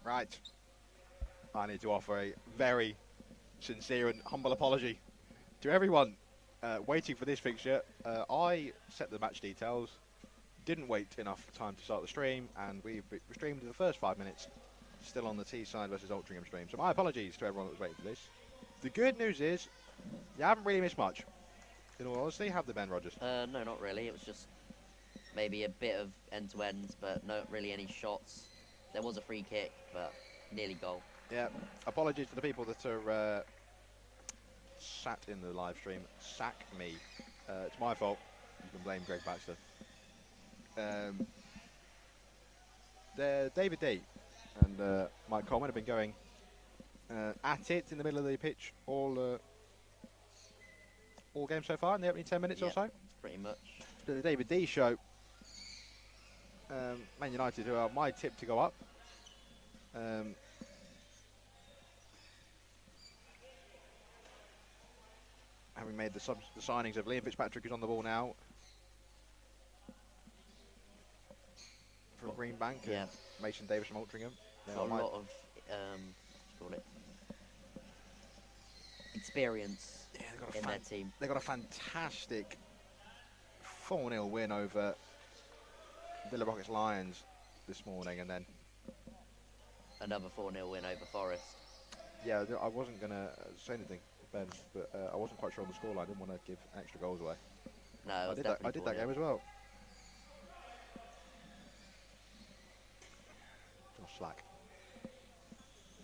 Right. I need to offer a very sincere and humble apology to everyone waiting for this fixture. I set the match details, didn't wait enough time to start the stream, and we streamed the first 5 minutes still on the Teesside versus Altrincham stream. So my apologies to everyone that was waiting for this. The good news is you haven't really missed much. In all honesty, have the Ben Rogers? No, not really. It was just maybe a bit of end-to-ends, but not really any shots. There was a free kick, but nearly goal. Yeah. Apologies to the people that are sat in the live stream. Sack me. It's my fault. You can blame Greg Baxter. David D and Mike Coleman have been going at it in the middle of the pitch all game so far in the opening 10 minutes or so. Pretty much. The David D show. Man United, who are my tip to go up. Having made the signings of Liam Fitzpatrick, who's on the ball now from Greenbank, and Mason Davis from Altrincham. Got a lot of call it experience in their team. They got a fantastic 4-0 win over Villa Rockets Lions this morning, and then another 4-0 win over Forest. Yeah, I wasn't going to say anything, Ben, but I wasn't quite sure on the scoreline. I didn't want to give extra goals away. No, I did that game as well. Josh Slack.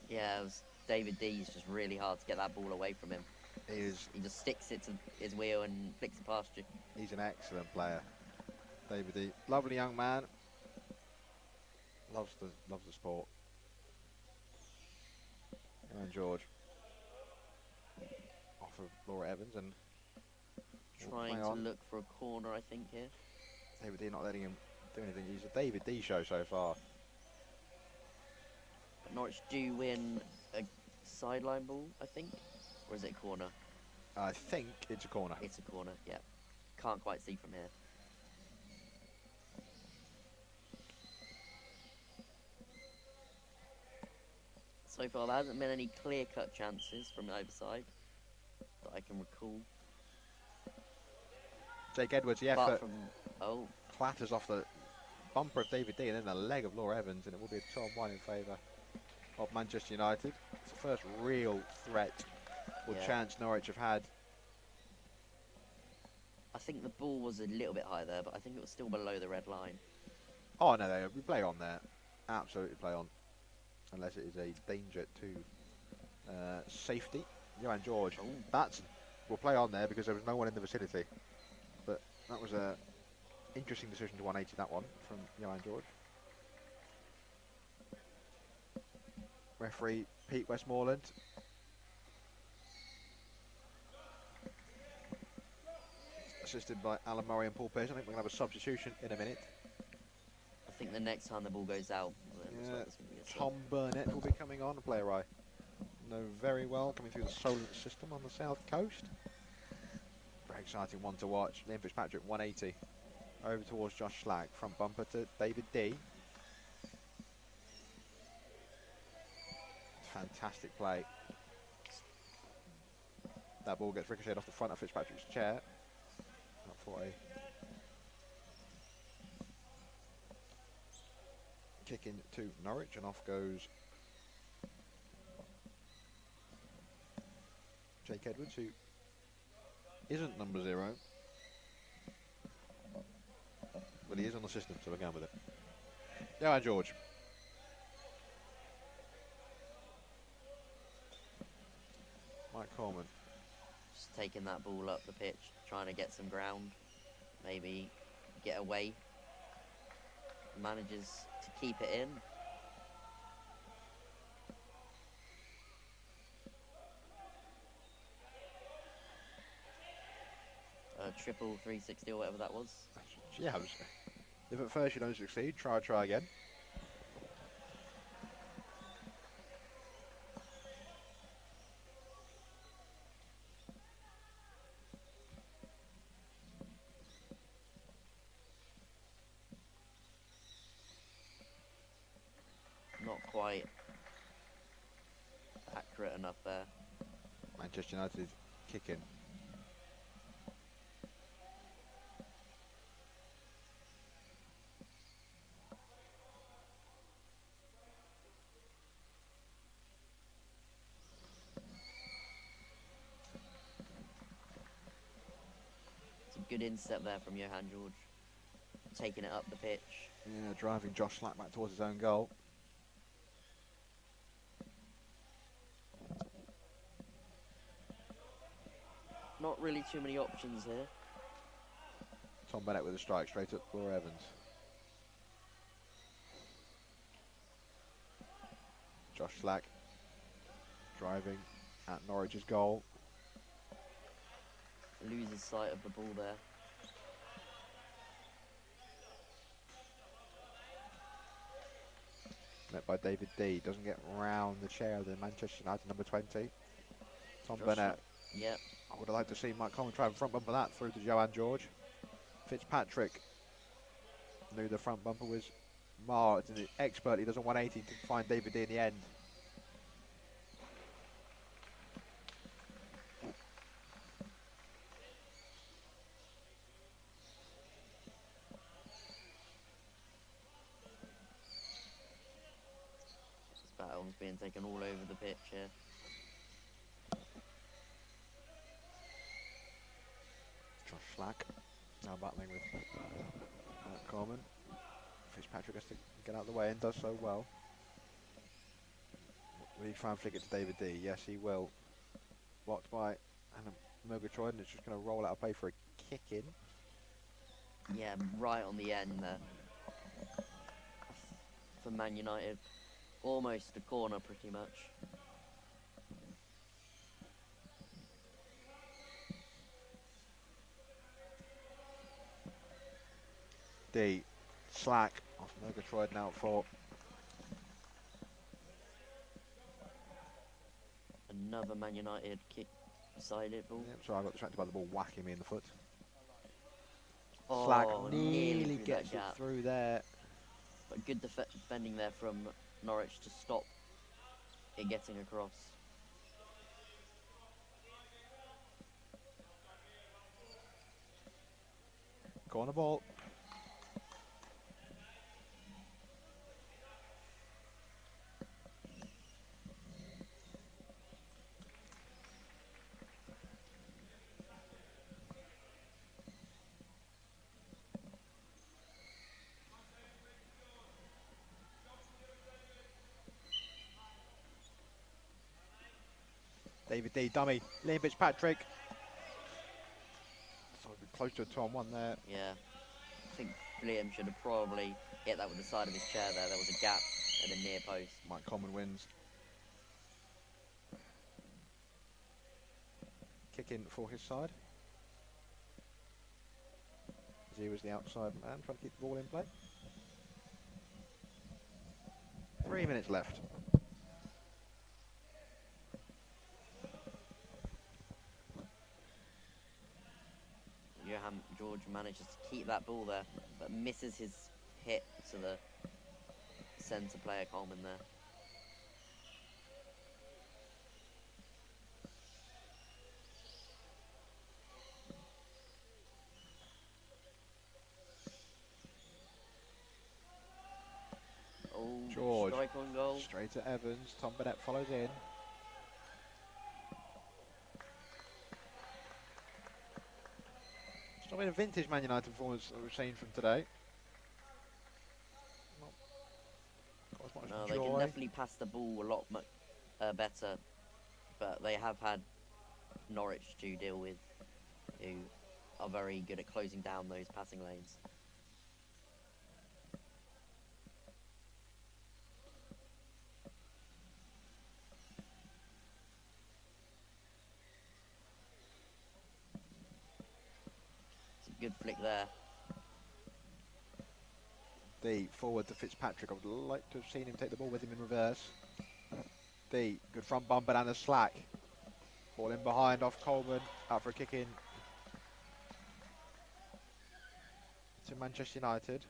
Yeah, it was David D's just really hard to get that ball away from him. He just sticks it to his wheel and flicks it past you. He's an excellent player, David D. Lovely young man. Loves the sport. And George. Off of Laura Evans and trying to look for a corner, I think, here. David D not letting him do anything. He's a David D show so far. Norwich do win a sideline ball, I think. Or is it a corner? I think it's a corner. It's a corner, yeah. Can't quite see from here. So far, there hasn't been any clear-cut chances from the overside that I can recall. Jake Edwards, the Apart effort from, clatters off the bumper of David D and then the leg of Laura Evans, and it will be a 12-1 in favour of Manchester United. It's the first real threat or chance Norwich have had. I think the ball was a little bit high there, but I think it was still below the red line. Oh no, we play on there. Absolutely play on. Unless it is a danger to safety. Johan George, we'll play on there because there was no one in the vicinity. But that was a interesting decision to 180, that one, from Johan George. Referee Pete Westmoreland. Assisted by Alan Murray and Paul Pearson. I think we're going to have a substitution in a minute. I think the next time the ball goes out, Tom Burnett will be coming on, a player I know very well, coming through the Solent system on the south coast. Very exciting one to watch. Liam Fitzpatrick, 180. Over towards Josh Slack, front bumper to David D. Fantastic play. That ball gets ricocheted off the front of Fitzpatrick's chair. Not for a kick in to Norwich, and off goes Jake Edwards, who isn't number 0, but he is on the system, so we're going with it. Yeah, George. Mike Coleman. Just taking that ball up the pitch, trying to get some ground, maybe get away. Manages to keep it in. Triple 360 or whatever that was. Yeah, if at first you don't succeed, try again. Not quite it enough there. Manchester United kicking. It's a good instep there from Johan George. Taking it up the pitch. Yeah, driving Josh Slack back towards his own goal. Not really too many options here. Tom Bennett with a strike straight at Laura Evans. Josh Slack driving at Norwich's goal. Loses sight of the ball there. Met by David D. Doesn't get round the chair of the Manchester United number 20. Tom Josh Bennett. Yep. I would have liked to see Mike Coleman try and front bumper that through to Johan George. Fitzpatrick knew the front bumper was marked and expertly does a 180 to find David D in the end. This battle's being taken all over the pitch here. Josh Slack now battling with Coleman. Fitzpatrick has to get out of the way and does so well. Will he try and flick it to David D? Yes, he will. Blocked by Anna Murgatroyd, and it's just going to roll out of play for a kick in. Yeah, right on the end there. For Man United. Almost a corner pretty much. D. Slack off Murgatroyd now for Another Man United kick sided ball. Yep, sorry, I got distracted by the ball whacking me in the foot. Oh, Slack nearly nearly through gets that it gap. through there. But good defending there from Norwich to stop it getting across. Corner ball. David D, dummy. Liam Fitzpatrick. So close to a 2-on-1 there. Yeah. I think Liam should have probably hit that with the side of his chair there. There was a gap at the near post. Mike Coleman wins. Kick in for his side. As he was the outside man trying to keep the ball in play. 3 minutes left. Johan George manages to keep that ball there, but misses his hit to the centre player Coleman there. Oh, George, strike on goal. straight to Evans. Tom Bennett follows in. It's not been a vintage Man United performance that we've seen from today. Not got as much No, they joy. can definitely pass the ball a lot better, but they have had Norwich to deal with, who are very good at closing down those passing lanes. It's a good flick there. D, forward to Fitzpatrick. I would like to have seen him take the ball with him in reverse. D, good front bumper down the Slack. Ball in behind off Coleman, out for a kick in to Manchester United.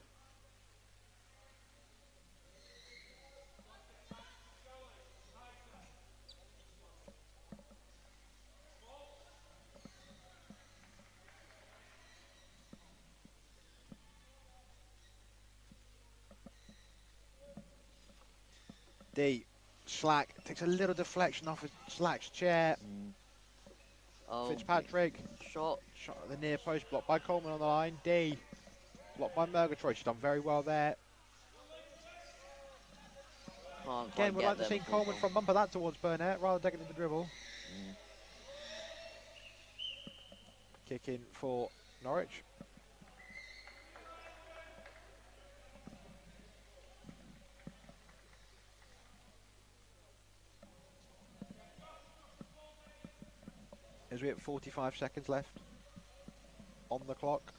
D. Slack takes a little deflection off of Slack's chair. Oh, Fitzpatrick. shot. Shot at the near post, blocked by Coleman on the line. D. Blocked by Murgatroyd. She's done very well there. Can't Again, quite we'd get like to there see before Coleman from bumper that towards Burnett rather than taking the dribble. Kick in for Norwich. As we have 45 seconds left on the clock.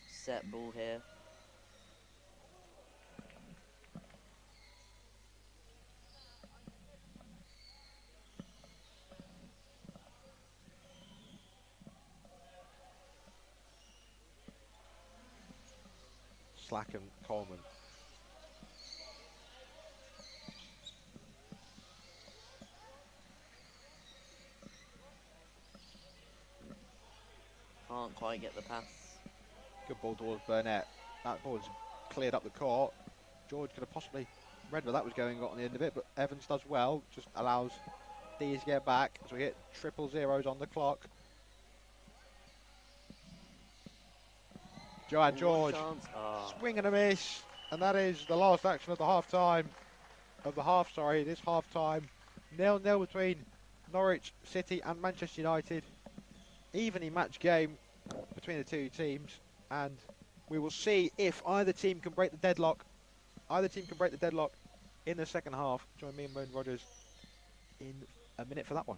Set ball here. Slack and Coleman. Can't quite get the pass. Good ball towards Burnett. That ball's cleared up the court. George could have possibly read where that was going on the end of it, but Evans does well. Just allows D's to get back as we hit triple zeros on the clock. Joanne George, swing and a miss, and that is the last action of the half time. This half time. 0-0 between Norwich City and Manchester United. Evenly matched game between the two teams, and we will see if either team can break the deadlock. Either team can break the deadlock in the second half. Join me and Moan Rogers in a minute for that one.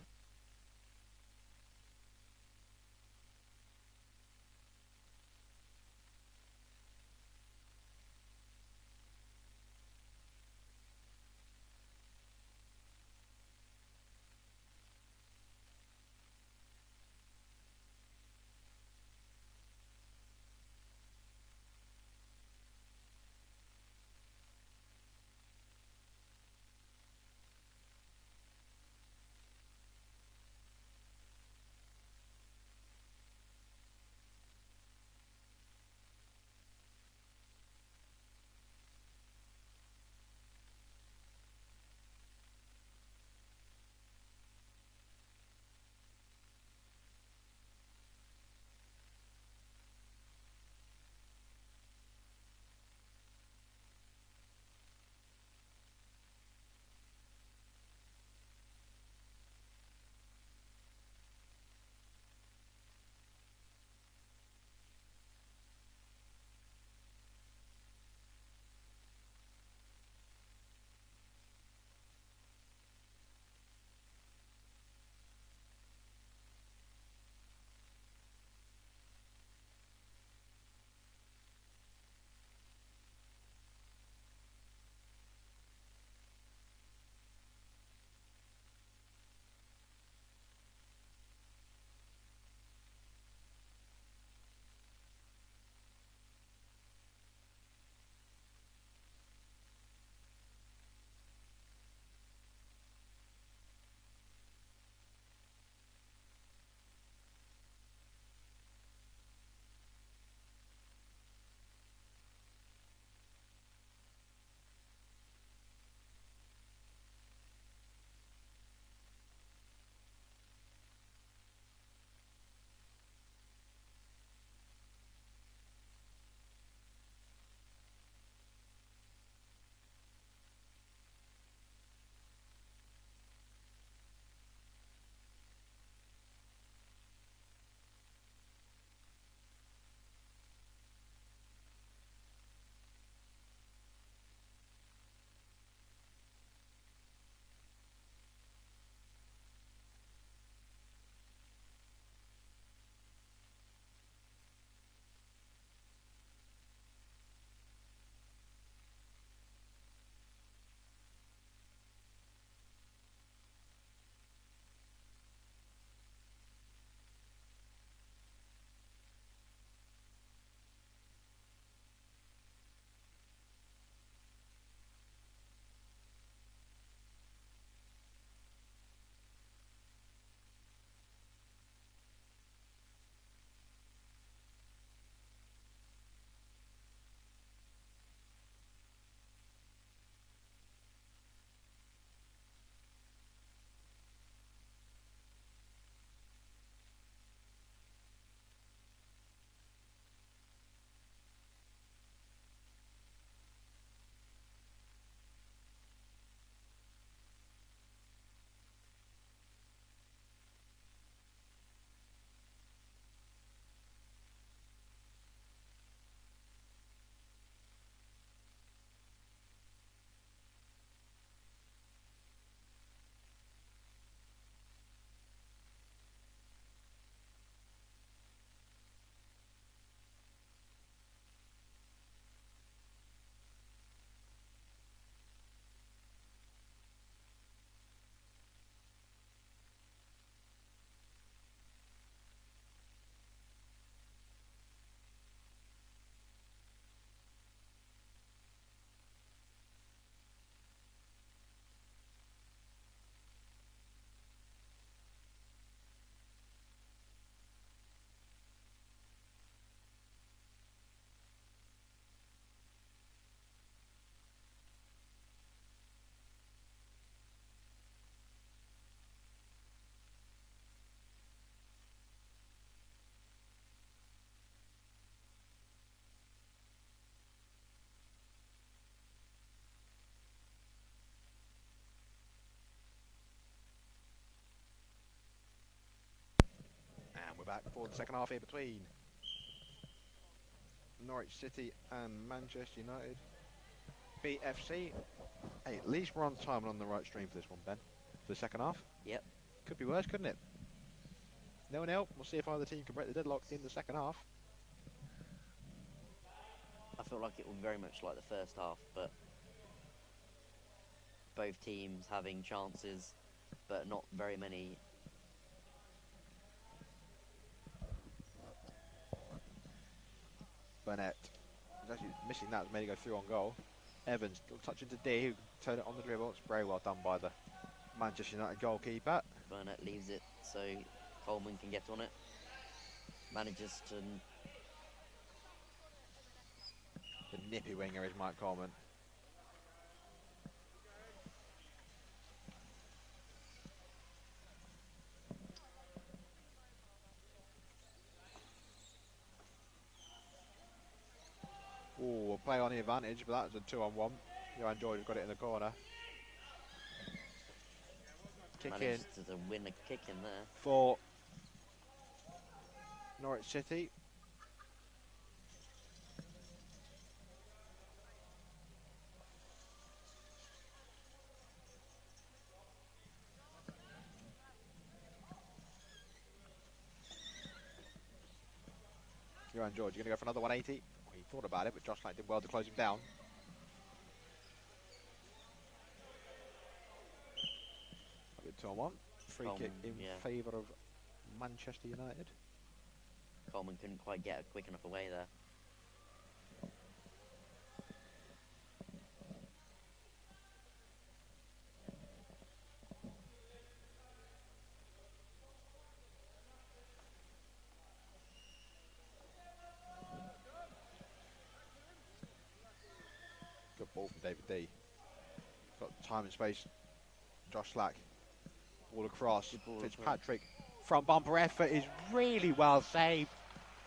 back for the second half here between Norwich City and Manchester United. PFC. Hey, at least we're on time and on the right stream for this one, Ben. For the second half. Yep. Could be worse, couldn't it? 0-0. We'll see if either team can break the deadlock in the second half. I feel like it will be very much like the first half, but both teams having chances, but not very many. Burnett is actually missing that, made it go through on goal. Evans touch into D, who turned it on the dribble. It's very well done by the Manchester United goalkeeper. Burnett leaves it so Coleman can get on it. Manages to. The nippy winger is Mike Coleman. Ooh, a play on the advantage, but that's a 2-on-1. Johan George got it in the corner. Kick in Managed to win a kick in there. for Norwich City. Johan George, you're going to go for another 180. Well, he thought about it, but Josh Knight did well to close him down. A good 2-on-1. Free kick in favour of Manchester United. Coleman couldn't quite get quick enough away there. Good ball from David D. Got time and space. Josh Slack. Ball across. Fitzpatrick. Front bumper effort is really well saved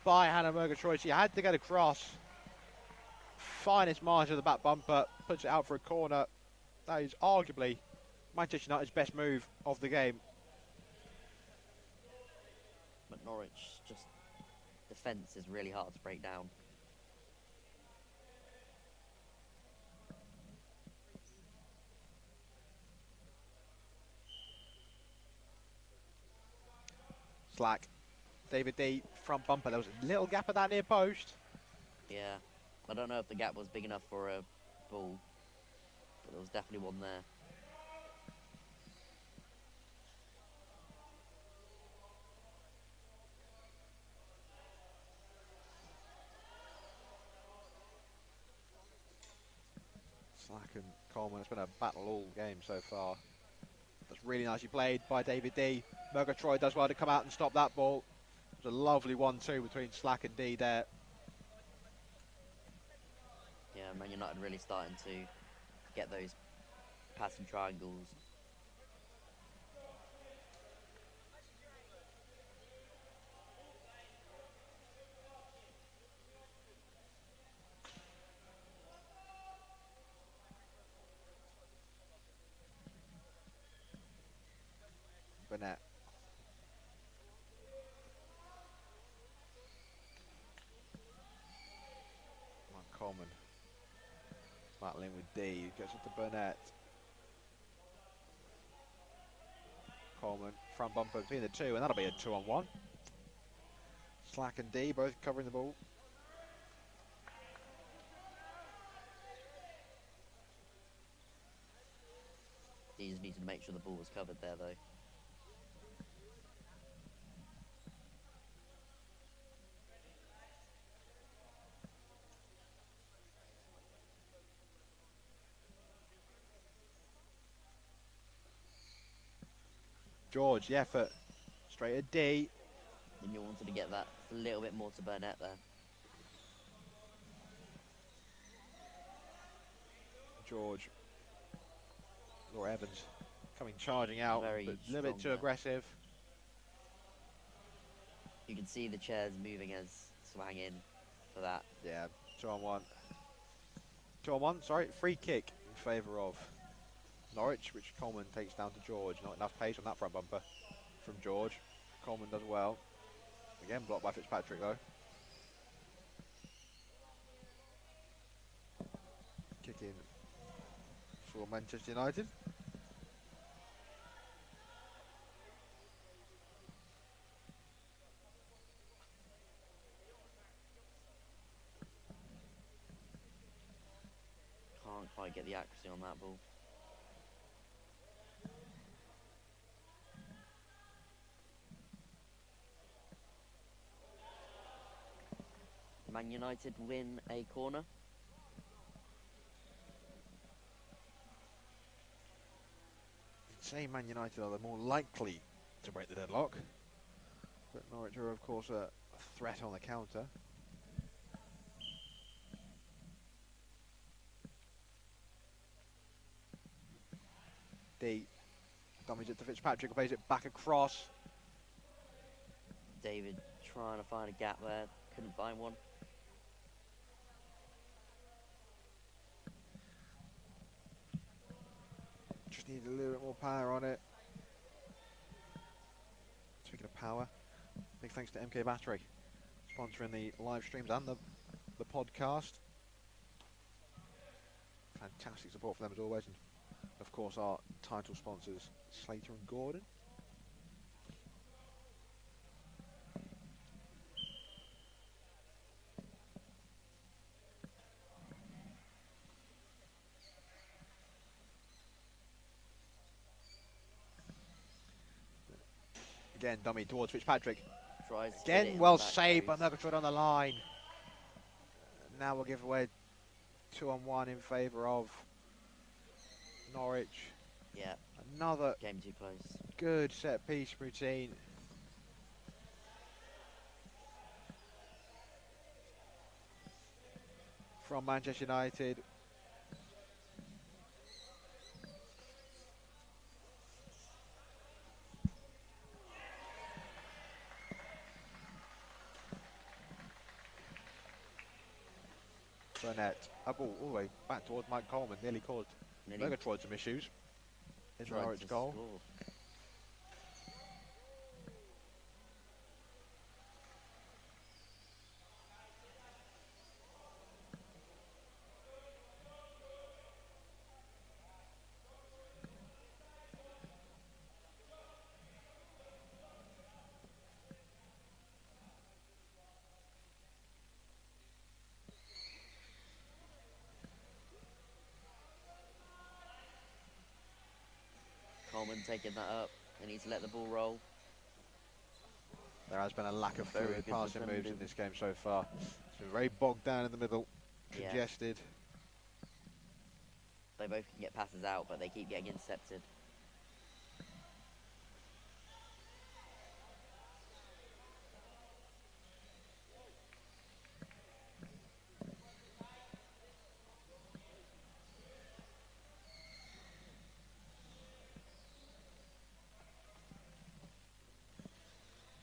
by Hannah Murgatroyd. She had to get across. Finest margin of the back bumper. Puts it out for a corner. That is arguably Manchester United's best move of the game. But Norwich, just defence is really hard to break down. Slack. David D. Front bumper. There was a little gap at that near post. Yeah. I don't know if the gap was big enough for a ball, but there was definitely one there. Slack and Coleman, it's been a battle all game so far. That's really nicely played by David D. Murgatroyd does well to come out and stop that ball. It was a lovely 1-2 between Slack and D there. Yeah, Man United really starting to get those passing triangles. Burnett. Mark Coleman. Battling with D. Gets it to Burnett. Coleman. Front bumper between the two, and that'll be a 2-on-1. Slack and D both covering the ball. He just needed to make sure the ball was covered there, though. George, the effort. Straight at D. And you wanted to get that a little bit more to Burnett there. George. Or Evans coming charging out, Very but a little bit too strong there. aggressive. You can see the chairs moving as swang in for that. Yeah, 2-on-1. 2-on-1, sorry. Free kick in favour of Norwich, which Coleman takes down to George. Not enough pace on that front bumper from George. Coleman does well. Again, blocked by Fitzpatrick, though. Kick in for Manchester United. Can't quite get the accuracy on that ball. Man United win a corner. You'd say Man United are the more likely to break the deadlock. But Norwich are, of course, a threat on the counter. D. Dummies it to Fitzpatrick, plays it back across. David trying to find a gap there. Couldn't find one. Just needed a little bit more power on it. Speaking of power, big thanks to MK Battery, sponsoring the live streams and the podcast. Fantastic support for them as always. And of course, our title sponsors, Slater and Gordon. Again, dummy towards Fitzpatrick. Tries to hit it Again, in well the back saved by post. Murgatroyd on the line. Now we'll give away 2-on-1 in favour of Norwich. Yeah, Another game too close. good set piece routine. From Manchester United. Burnett, a ball all the way back towards Mike Coleman, nearly caused Murgatroyd some issues in the tried Norwich to goal. score. Coleman taking that up. They need to let the ball roll. There has been a lack of Very fluid good passing moves defending. in this game so far. It's been very bogged down in the middle, Yeah. congested. They both can get passes out, but they keep getting intercepted.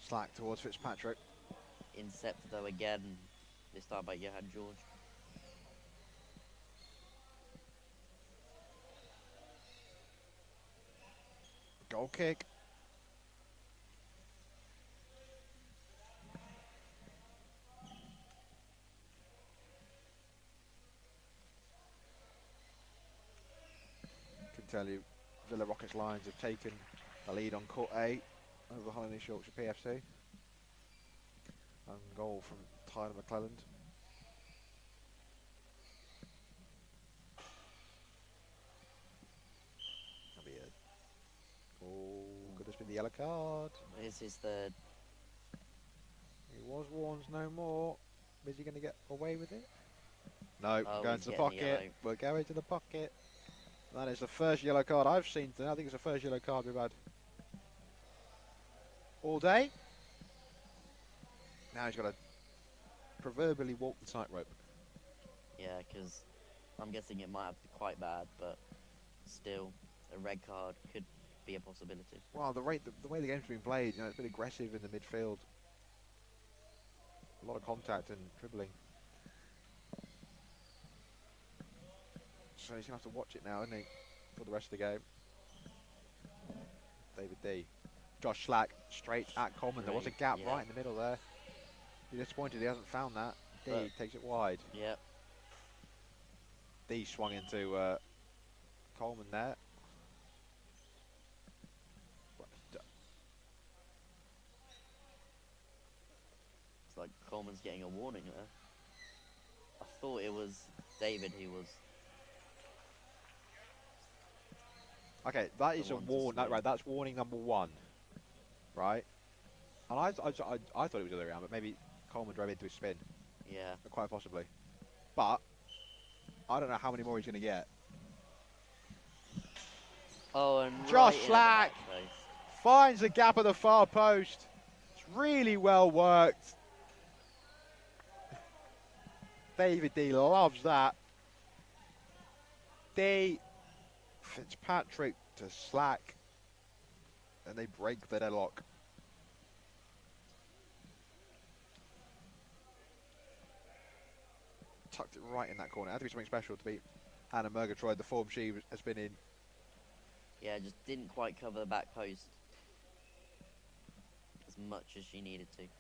Slack towards Fitzpatrick. Intercepted though again, this time by Johan George. Goal kick. Can tell you, Villa Rockets Lions have taken the lead on Court A over Holland East Yorkshire PFC. And goal from Tyler McClelland. That'll be it. Oh, could have been the yellow card. This is the He was warned no more. Is he going to get away with it? No, Oh, going he's to the getting the pocket. yellow. We're going to the pocket. That is the first yellow card I've seen today. I think it's the first yellow card we've had all day. Now he's got to proverbially walk the tightrope. yeah, because I'm guessing it might have to be quite bad, but still, a red card could be a possibility. Well, the way the game's been played, it's been aggressive in the midfield. A lot of contact and dribbling. So he's going to have to watch it now, isn't he, for the rest of the game. David D. Josh Slack straight at Coleman. There was a gap Yeah. right in the middle there. He's disappointed he hasn't found that. D But- takes it wide. Yep. D swung into Coleman there. It's like Coleman's getting a warning there. I thought it was David who was. Okay, that is The a one to warning. swing. Right, that's warning number 1. Right? And I thought it was the other way around, but maybe Coleman drove into his spin. Yeah. Quite possibly. But I don't know how many more he's going to get. Oh, and Josh right in at the Slack back post. finds the gap of the far post. It's really well worked. David D loves that. D, Fitzpatrick to Slack. And they break the deadlock. Tucked it right in that corner. Had to be something special to beat Hannah Murgatroyd, the form she has been in. Yeah, just didn't quite cover the back post as much as she needed to. It's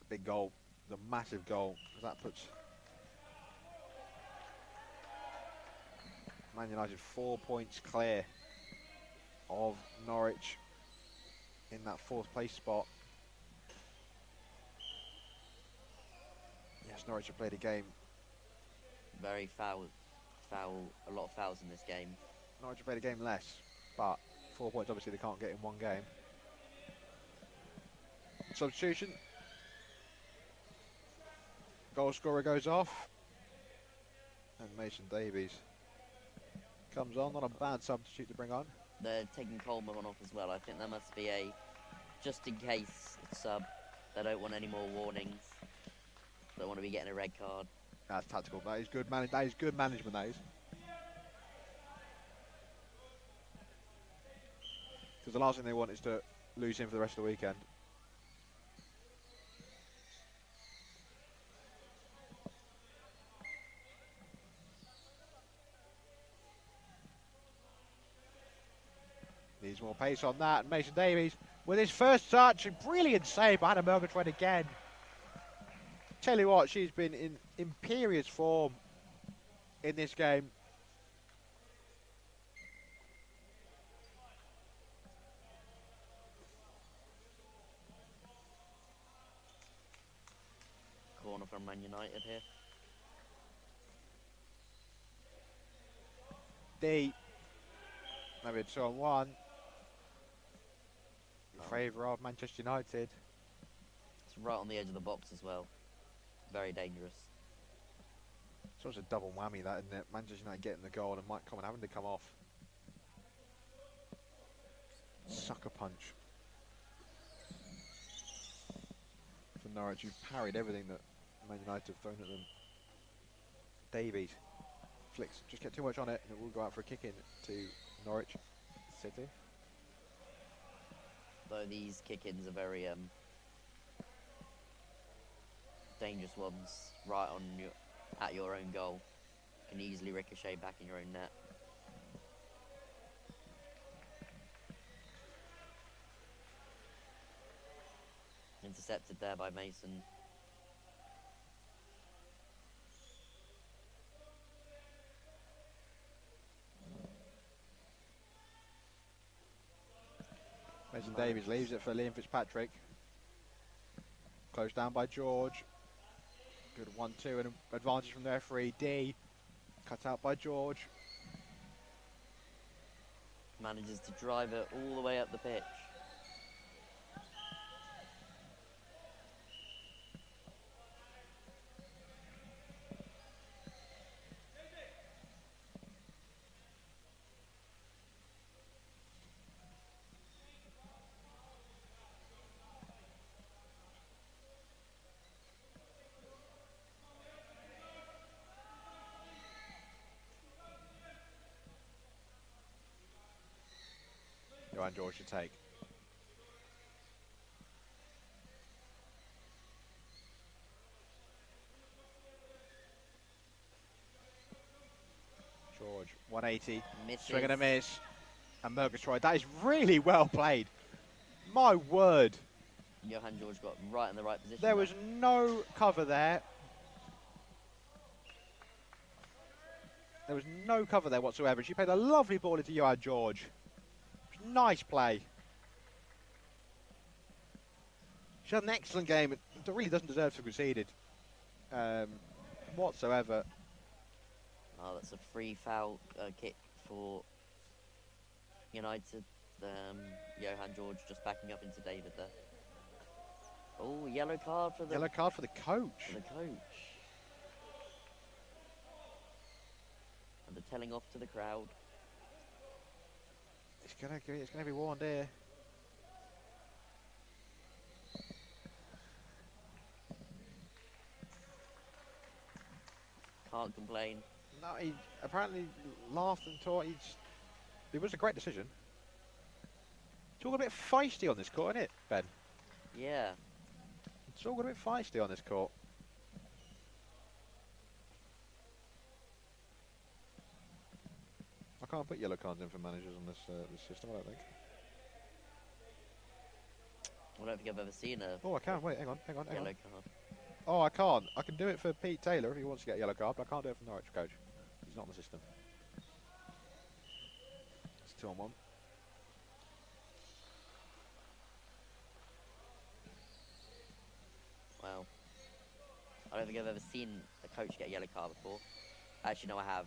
a big goal. It's a massive goal. That puts Man United 4 points clear of Norwich in that 4th place spot. Yes, Norwich have played a game. Very foul, a lot of fouls in this game. Norwich have played a game less, but 4 points obviously they can't get in one game. Substitution. Goal scorer goes off. And Mason Davies comes on. Not a bad substitute to bring on. They're taking Coleman off as well. I think there must be a just in case sub. They don't want any more warnings. They don't want to be getting a red card. That's tactical. That is good that is good management, that is. Because the last thing they want is to lose him for the rest of the weekend. Needs more pace on that. Mason Davies with his first touch. A brilliant save by Hannah Murgatroyd again. Tell you what, she's been in imperious form in this game. Corner from Man United here. D. Maybe a 2-on-1. In favour of Manchester United. It's right on the edge of the box as well. Very dangerous. It's also a double whammy, that, isn't it? Manchester United getting the goal and Mike Coleman having to come off. Sucker punch. For Norwich, who've parried everything that Man United have thrown at them. Davies flicks, just get too much on it and it will go out for a kick in to Norwich City. Though these kick-ins are very dangerous ones, right on at your own goal. Can easily ricochet back in your own net. Intercepted there by Mason. Mason Davies leaves it for Liam Fitzpatrick. Closed down by George. Good 1-2 and an advantage from the referee. D. Cut out by George. Manages to drive it all the way up the pitch. Joanne George to take. George, 180. Misses. Swing and a miss. And Murgatroyd. That is really well played. My word. Johan George got right in the right position. There was no cover there. There was no cover there whatsoever. She played a lovely ball into Johan George. Nice play. She had an excellent game. It really doesn't deserve to have conceded whatsoever. Oh, that's a free foul kick for United. Johan George just backing up into David there. Oh, yellow card for the coach. For the coach. And the telling off to the crowd. It's gonna be warned here. Can't complain. No, he apparently laughed and thought it was a great decision. It's all got a bit feisty on this court, isn't it, Ben? Yeah. It's all got a bit feisty on this court. I can't put yellow cards in for managers on this system, I don't think. I don't think I've ever seen a Oh, I can. Wait, hang on. yellow card. Oh, I can't. I can do it for Pete Taylor if he wants to get a yellow card, but I can't do it for Norwich coach. He's not on the system. It's 2-on-1. Wow. I don't think I've ever seen a coach get a yellow card before. Actually, no, I have.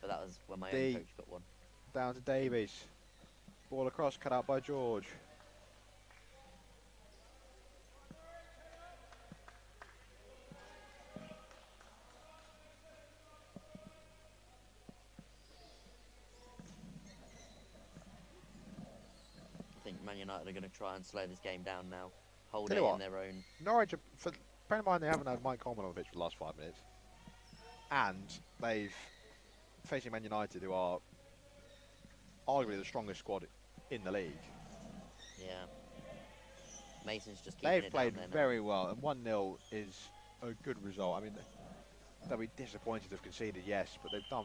But that was when my own coach got one. Down to Davies. Ball across, cut out by George. I think Man United are going to try and slow this game down now. Hold Tell it you in what, their own. Norwich, bear in mind they haven't had Mike Coleman on the pitch for the last 5 minutes. And they've facing Man United, who are arguably the strongest squad in the league. Yeah. Mason's just keeping They've it played down there very well, and 1-0 is a good result. I mean, they'll be disappointed to have conceded, yes, but they've done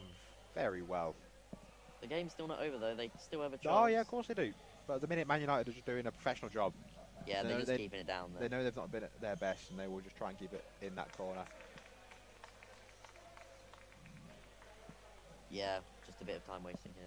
very well. The game's still not over, though. They still have a chance. Oh, yeah, of course they do. But at the minute, Man United are just doing a professional job. Yeah, they're just keeping it down there. They know they've not been at their best, and they will just try and keep it in that corner. Yeah, just a bit of time wasting here.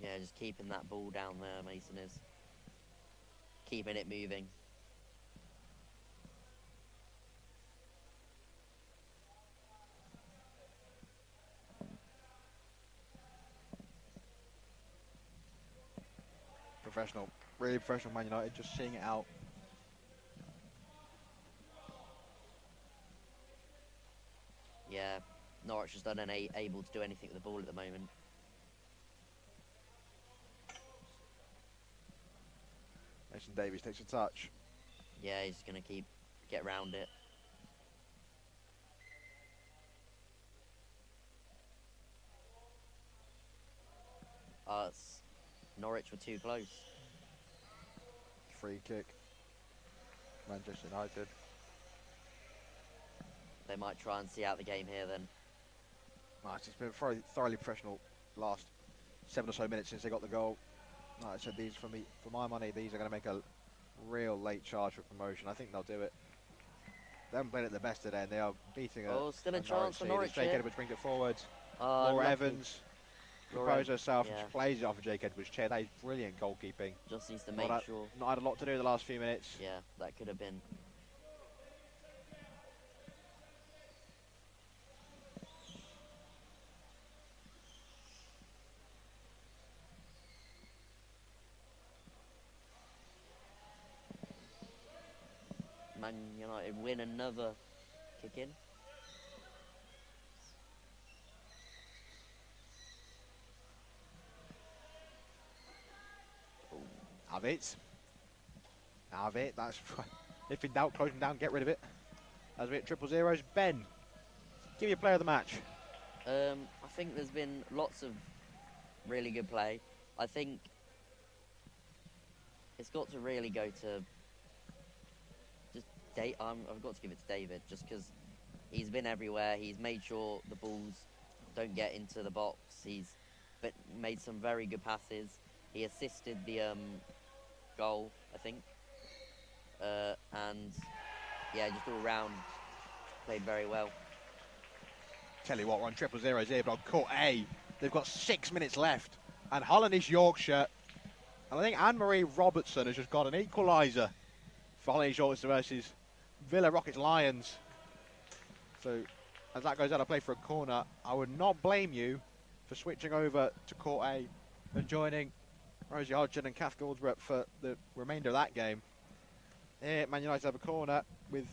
Yeah, just keeping that ball down there, Mason is. Keeping it moving. Professional, really professional Man United, just seeing it out. Yeah, Norwich just unable to do anything with the ball at the moment. Mason Davies takes a touch. Yeah, he's going to get round it. Norwich were too close. Free kick. Manchester United. They might try and see out the game here then. Nice, it's been thoroughly professional last 7 or so minutes since they got the goal. Like I said, these for my money, these are going to make a real late charge for promotion. I think they'll do it. They haven't played at their best today, and they are beating still a chance for Norwich. Jake Edwards brings it forward. Laura Laura Evans proposes herself yeah. and plays it off of Jake Edwards' chair. That is brilliant goalkeeping. Just needs to make sure. Not had a lot to do in the last few minutes. Yeah, that could have been. Man United win another kick in. Have it. Have it. That's if in doubt, close them down, get rid of it. As we hit 0-0s. Ben, give you player of the match. I think there's been lots of really good play. I think it's got to really go to just I've got to give it to David, just because he's been everywhere. He's made sure the balls don't get into the box. He's made some very good passes. He assisted the goal, I think. And yeah, just all round played very well. Tell you what, we're on 0-0s here, but on court A, they've got 6 minutes left. And Holland-East Yorkshire, and I think Anne-Marie Robertson has just got an equaliser for Holland-East Yorkshire versus Villa Rockets Lions. So, as that goes out of play for a corner, I would not blame you for switching over to court A and joining Rosie Hodgson and Kath Goldsborough for the remainder of that game. Here, Man United have a corner with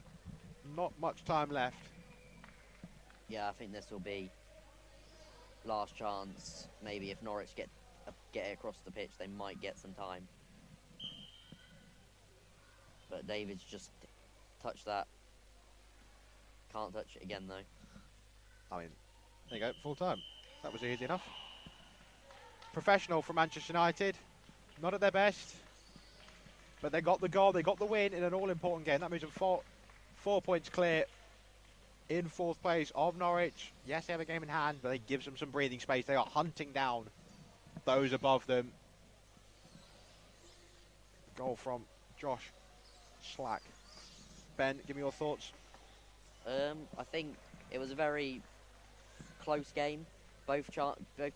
not much time left. Yeah, I think this will be last chance. Maybe if Norwich get it across the pitch, they might get some time. But David's just touched that. Can't touch it again though. I mean, there you go, full time. That was easy enough. Professional from Manchester United, not at their best, but they got the goal, they got the win in an all-important game. That means them 4 points clear in 4th place of Norwich. Yes, they have a game in hand, but it gives them some breathing space. They are hunting down those above them. Goal from Josh Slack. Ben, give me your thoughts. I think it was a very close game. Both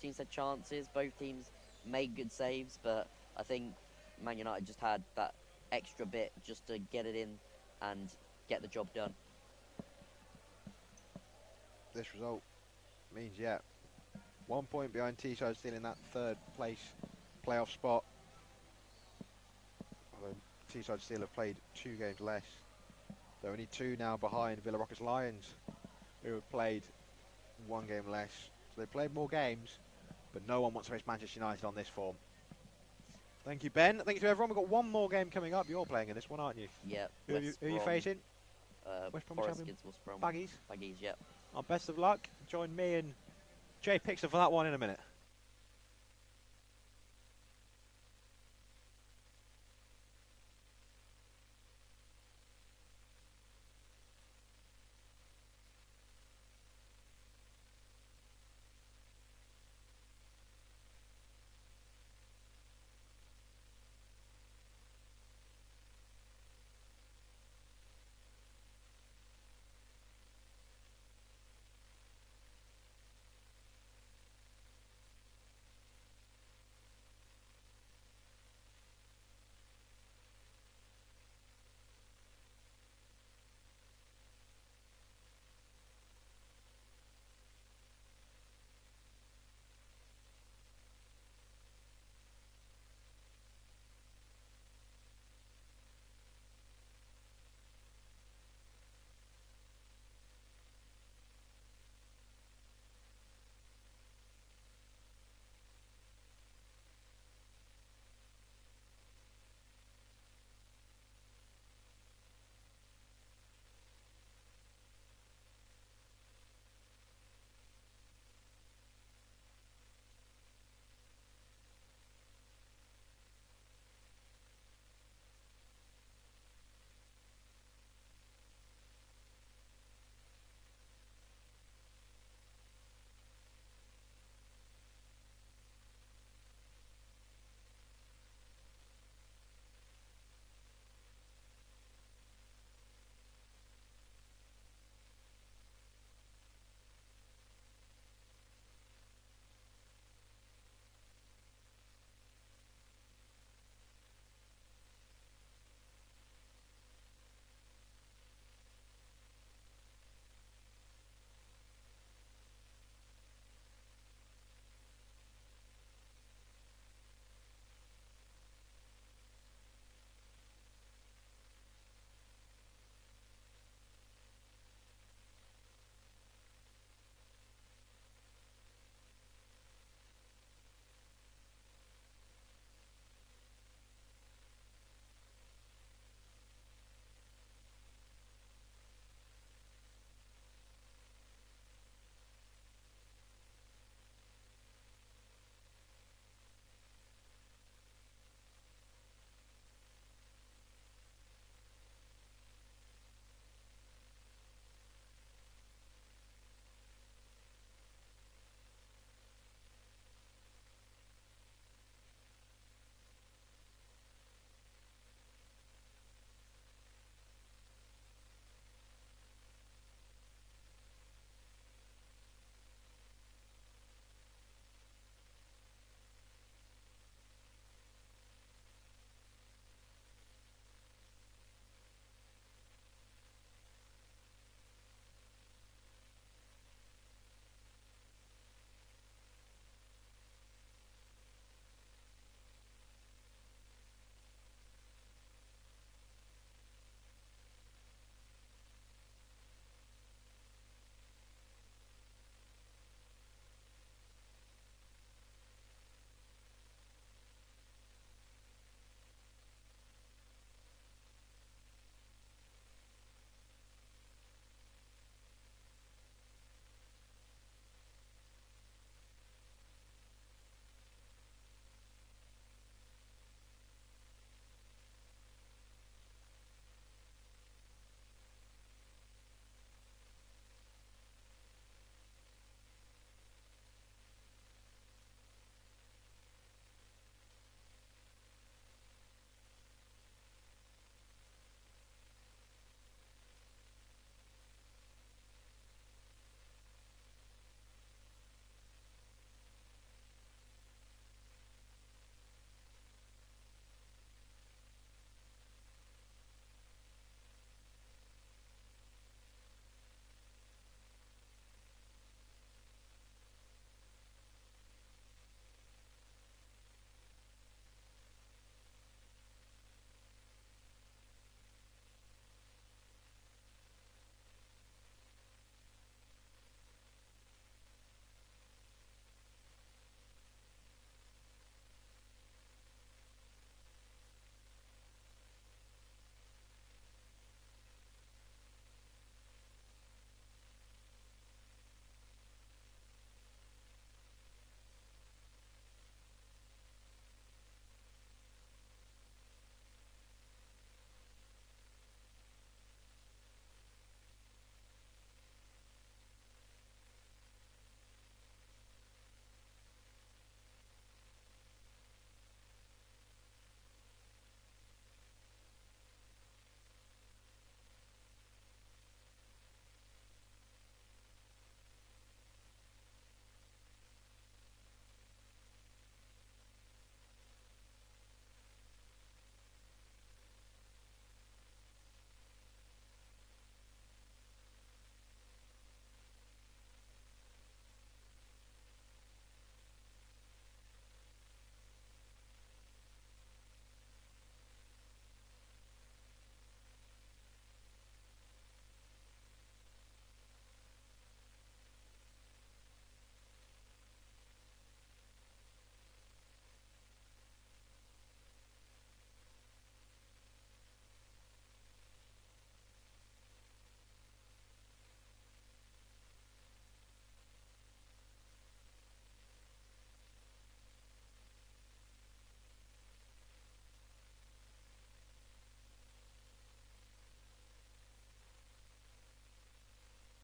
teams had chances. Both teams made good saves, but I think Man United just had that extra bit just to get it in and get the job done. This result means, yeah, 1 point behind Teesside still in that 3rd place playoff spot. Although Teesside still have played 2 games less. They're only 2 now behind Villa Rockets Lions, who have played 1 game less. So they played more games, but no one wants to face Manchester United on this form. Thank you, Ben. Thank you to everyone. We've got one more game coming up. You're playing in this one, aren't you? Yeah. Who are you facing? West Brom Forest champion? against West Brom. Baggies? Baggies, yep. Best of luck. Join me and Jay Pixel for that one in a minute.